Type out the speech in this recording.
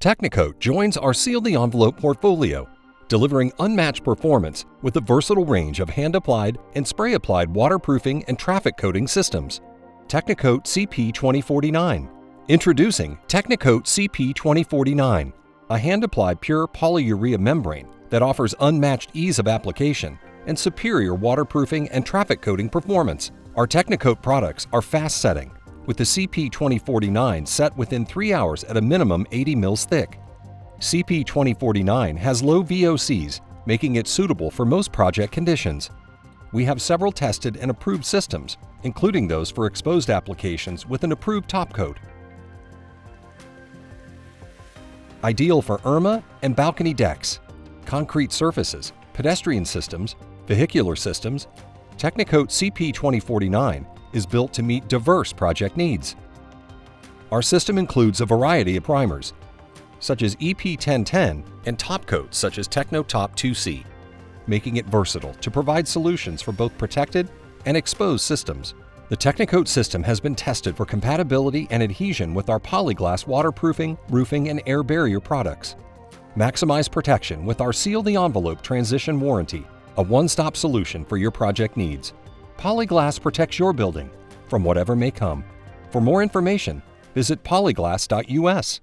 Tecnocoat joins our Seal the Envelope portfolio, delivering unmatched performance with a versatile range of hand-applied and spray-applied waterproofing and traffic coating systems. Tecnocoat CP-2049. Introducing Tecnocoat CP-2049, a hand-applied pure polyurea membrane that offers unmatched ease of application and superior waterproofing and traffic coating performance. Our Tecnocoat products are fast-setting, with the CP-2049 set within 3 hours at a minimum 80 mils thick. CP-2049 has low VOCs, making it suitable for most project conditions. We have several tested and approved systems, including those for exposed applications with an approved top coat. Ideal for IRMA and balcony decks, concrete surfaces, pedestrian systems, vehicular systems, Tecnocoat CP-2049 is built to meet diverse project needs. Our system includes a variety of primers, such as EP1010 and top coats such as TechnoTop 2C, making it versatile to provide solutions for both protected and exposed systems. The Tecnocoat system has been tested for compatibility and adhesion with our Polyglass waterproofing, roofing, and air barrier products. Maximize protection with our Seal the Envelope transition warranty, a one-stop solution for your project needs. Polyglass protects your building from whatever may come. For more information, visit polyglass.us.